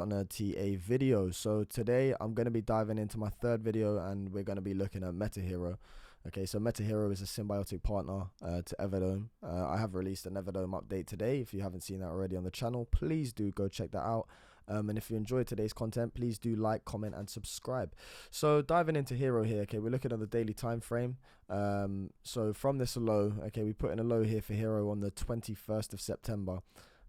on a TA video. So today I'm going to be diving into my third video and we're going to be looking at Metahero. Okay, so Metahero is a symbiotic partner to Everdome. I have released an Everdome update today. If you haven't seen that already on the channel, please do go check that out. And if you enjoyed today's content, please do like, comment, and subscribe. So diving into Hero here, okay, we're looking at the daily time frame. So from this low, okay, we put in a low here for Hero on the 21st of September.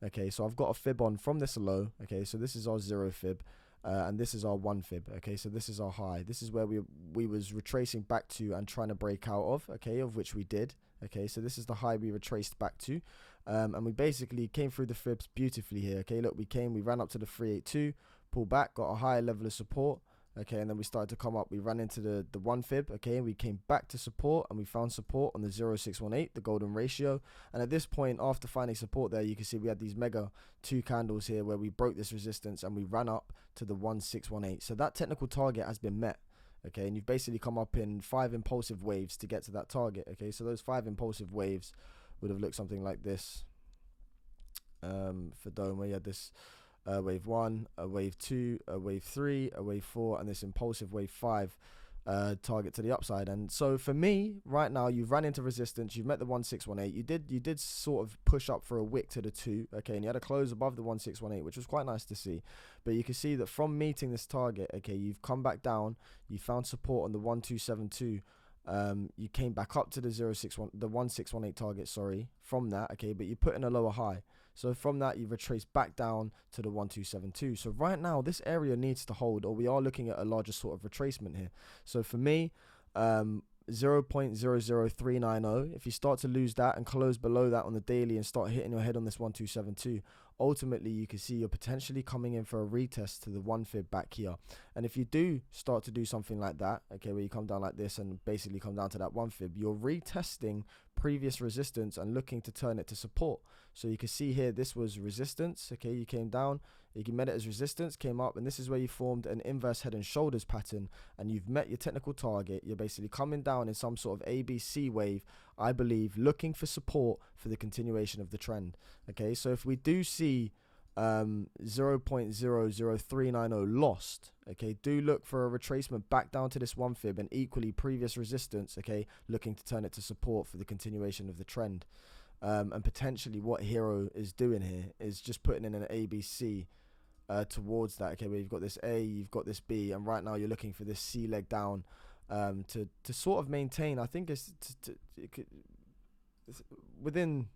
Okay, so I've got a fib on from this low. Okay, so this is our 0 fib. And this is our 1 fib. Okay, so this is our high. This is where we was retracing back to and trying to break out of, okay, of which we did. Okay, so this is the high we retraced back to, and we basically came through the fibs beautifully here. Okay, look, we ran up to the 382, pulled back, got a higher level of support. Okay, and then we started to come up. We ran into the 1 fib. Okay, and we came back to support, and we found support on the 0618, the golden ratio. And at this point, after finding support there, you can see we had these mega 2 candles here where we broke this resistance and we ran up to the 1618. So that technical target has been met. Okay, and you've basically come up in 5 impulsive waves to get to that target. Okay, so those 5 impulsive waves would have looked something like this. For Dome, where you had this wave 1, a wave 2, a wave 3, a wave 4, and this impulsive wave 5 target to the upside. And so for me right now, you've ran into resistance, you've met the 1618, you did sort of push up for a wick to the 2, okay, and you had a close above the 1618, which was quite nice to see. But you can see that from meeting this target, okay, you've come back down, you found support on the 1272. You came back up to the 1618 target, sorry, from that, okay, but you put in a lower high. So from that, you retraced back down to the 1272. So right now, this area needs to hold, or we are looking at a larger sort of retracement here. So for me, 0.00390, if you start to lose that and close below that on the daily and start hitting your head on this 1272, ultimately you can see you're potentially coming in for a retest to the 1 fib back here. And if you do start to do something like that, okay, where you come down like this and basically come down to that 1 fib, you're retesting previous resistance and looking to turn it to support. So you can see here, this was resistance. Okay, you came down, you met it as resistance, came up, and this is where you formed an inverse head and shoulders pattern, and you've met your technical target. You're basically coming down in some sort of ABC wave, I believe, looking for support for the continuation of the trend. Okay, so if we do see 0.00390 lost, okay, do look for a retracement back down to this 1 fib and equally previous resistance, okay, looking to turn it to support for the continuation of the trend. And potentially what Hero is doing here is just putting in an ABC towards that, okay, where you've got this A, you've got this B, and right now you're looking for this C leg down to sort of maintain. I think it's within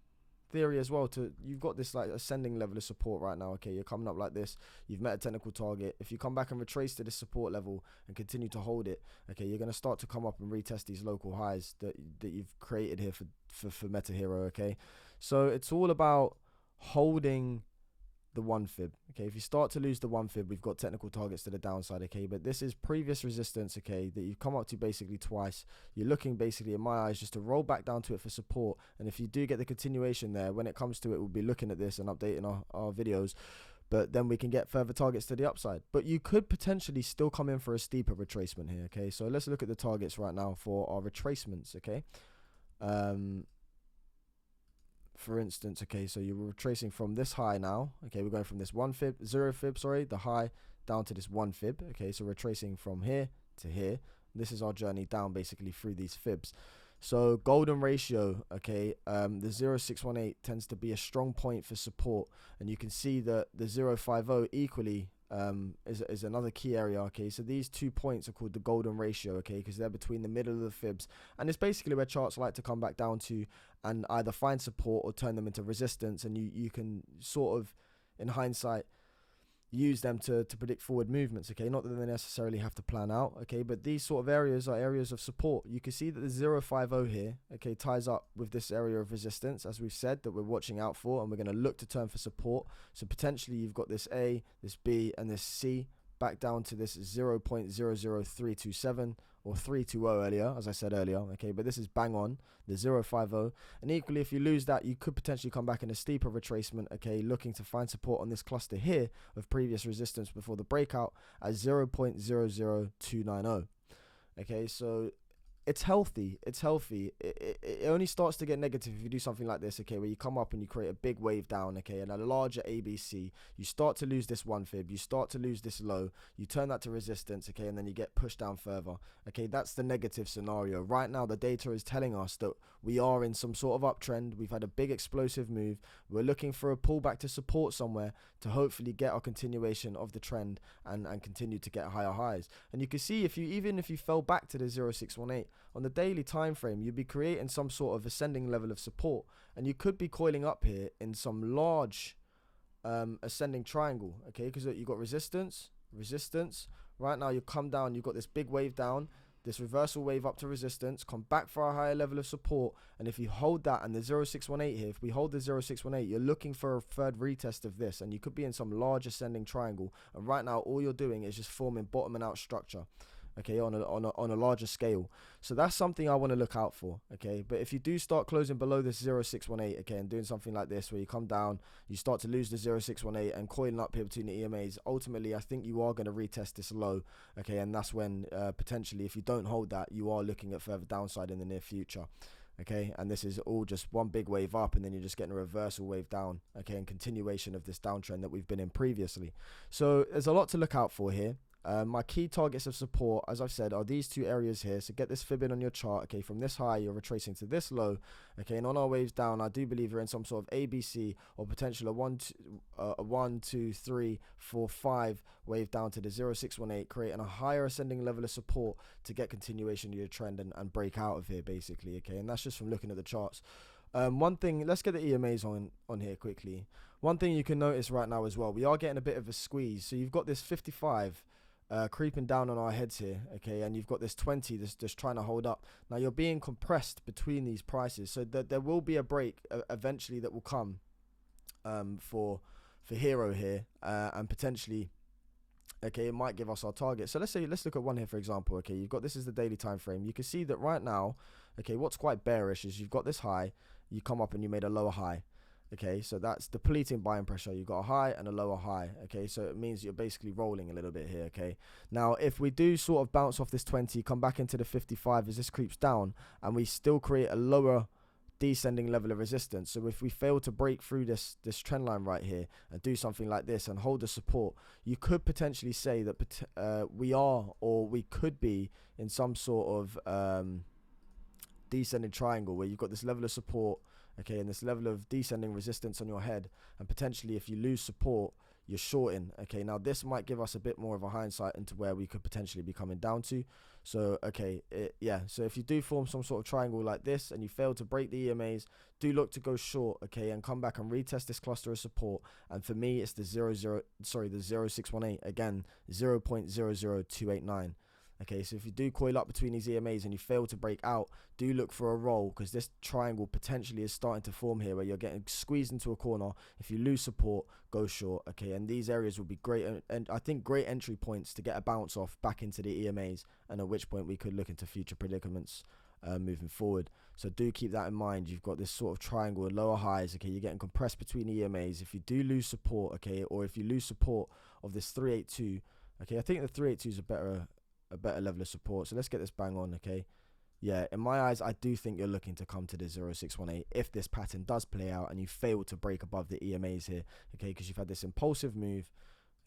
theory as well, you've got this like ascending level of support right now. Okay, you're coming up like this, you've met a technical target. If you come back and retrace to this support level and continue to hold it, okay, you're going to start to come up and retest these local highs that you've created here for Metahero. Okay, so it's all about holding the 1 fib. Okay, if you start to lose the 1 fib, we've got technical targets to the downside. Okay, but this is previous resistance, okay, that you've come up to basically twice. You're looking basically, in my eyes, just to roll back down to it for support. And if you do get the continuation there, when it comes to it, we'll be looking at this and updating our videos, but then we can get further targets to the upside. But you could potentially still come in for a steeper retracement here. Okay, so let's look at the targets right now for our retracements. Okay, for instance, okay, so you're retracing from this high now. Okay, we're going from this 0 fib, sorry, the high, down to this 1 fib. Okay, so we're tracing from here to here. This is our journey down basically through these fibs. So golden ratio, okay, the 0618 tends to be a strong point for support, and you can see that the 050 equally is another key area. Okay, so these 2 points are called the golden ratio, okay, because they're between the middle of the fibs, and it's basically where charts like to come back down to and either find support or turn them into resistance, and you can sort of, in hindsight, use them to predict forward movements. Okay, not that they necessarily have to plan out, okay, but these sort of areas are areas of support. You can see that the 050 here, okay, ties up with this area of resistance, as we've said, that we're watching out for, and we're going to look to turn for support. So potentially you've got this A, this B, and this C back down to this 0.00327 or 320 earlier, as I said earlier, okay, but this is bang on the 050. And equally, if you lose that, you could potentially come back in a steeper retracement, okay, looking to find support on this cluster here of previous resistance before the breakout at 0.00290. Okay, so it's healthy. It's healthy. It only starts to get negative if you do something like this, okay, where you come up and you create a big wave down, okay, and a larger ABC. You start to lose this one fib. You start to lose this low. You turn that to resistance, okay, and then you get pushed down further. Okay, that's the negative scenario. Right now, the data is telling us that we are in some sort of uptrend. We've had a big explosive move. We're looking for a pullback to support somewhere to hopefully get our continuation of the trend and continue to get higher highs. And you can see even if you fell back to the 0618 on the daily time frame, you'd be creating some sort of ascending level of support, and you could be coiling up here in some large ascending triangle, okay, because you got resistance. Right now you come down, you've got this big wave down, this reversal wave up to resistance, come back for a higher level of support, and if you hold that, and the 0618 here, if we hold the 0618, you're looking for a third retest of this, and you could be in some large ascending triangle, and right now all you're doing is just forming bottoming out structure, okay, on a larger scale. So that's something I want to look out for, okay. But if you do start closing below this 0618, okay, and doing something like this where you come down, you start to lose the 0618 and coiling up here between the EMAs, ultimately I think you are going to retest this low, okay, and that's when potentially, if you don't hold that, you are looking at further downside in the near future. Okay, and this is all just one big wave up, and then you're just getting a reversal wave down, okay, and continuation of this downtrend that we've been in previously. So there's a lot to look out for here. My key targets of support, as I've said, are these two areas here. So get this fib in on your chart, okay, from this high, you're retracing to this low, okay, and on our waves down, I do believe we're in some sort of ABC or potential a 1, 2, 3, 4, 5 wave down to the 0618, creating a higher ascending level of support to get continuation of your trend and break out of here, basically, okay, and that's just from looking at the charts. One thing, let's get the EMAs on here quickly. One thing you can notice right now as well, we are getting a bit of a squeeze. So you've got this 55 creeping down on our heads here, okay, and you've got this 20 that's just trying to hold up. Now you're being compressed between these prices, so there will be a break eventually that will come for Hero here, and potentially, okay, it might give us our target. So let's look at one here, for example, okay, you've got, this is the daily time frame. You can see that right now, okay, what's quite bearish is you've got this high, you come up and you made a lower high. Okay, so that's depleting buying pressure. You've got a high and a lower high. Okay, so it means you're basically rolling a little bit here. Okay, now if we do sort of bounce off this 20, come back into the 55 as this creeps down, and we still create a lower descending level of resistance. So if we fail to break through this trend line right here and do something like this and hold the support, you could potentially say that we are, or we could be, in some sort of descending triangle where you've got this level of support, okay, and this level of descending resistance on your head, and potentially if you lose support, you're shorting. Okay, now this might give us a bit more of a hindsight into where we could potentially be coming down to. So okay, yeah, so if you do form some sort of triangle like this and you fail to break the EMAs, do look to go short, okay, and come back and retest this cluster of support. And for me, it's the 0618, again 0.00289. Okay, so if you do coil up between these EMAs and you fail to break out, do look for a roll, because this triangle potentially is starting to form here where you're getting squeezed into a corner. If you lose support, go short, okay, and these areas will be great, and I think great entry points to get a bounce off back into the EMAs, and at which point we could look into future predicaments moving forward. So do keep that in mind. You've got this sort of triangle with lower highs, okay, you're getting compressed between EMAs. If you do lose support, okay, or if you lose support of this 382, okay, I think the 382 is a better level of support. So let's get this bang on, okay. Yeah, in my eyes, I do think you're looking to come to the 0618 if this pattern does play out and you fail to break above the EMAs here, okay, because you've had this impulsive move.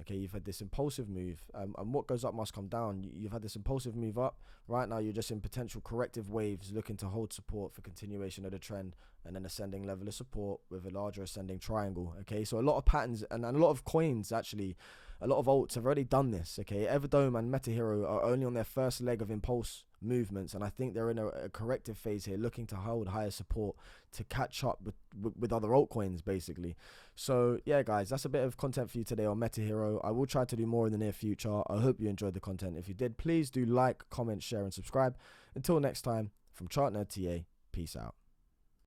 Okay, you've had this impulsive move, and what goes up must come down. You've had this impulsive move up. Right now, you're just in potential corrective waves, looking to hold support for continuation of the trend, and then ascending level of support with a larger ascending triangle. Okay, so a lot of patterns and a lot of coins, actually, a lot of alts have already done this. Okay, Everdome and Metahero are only on their first leg of impulse movements, and I think they're in a corrective phase here, looking to hold higher support to catch up with other altcoins, basically. So yeah, guys, that's a bit of content for you today on Metahero. I will try to do more in the near future. I hope you enjoyed the content. If you did, please do like, comment, share, and subscribe. Until next time, from Chart Nerd TA, peace out.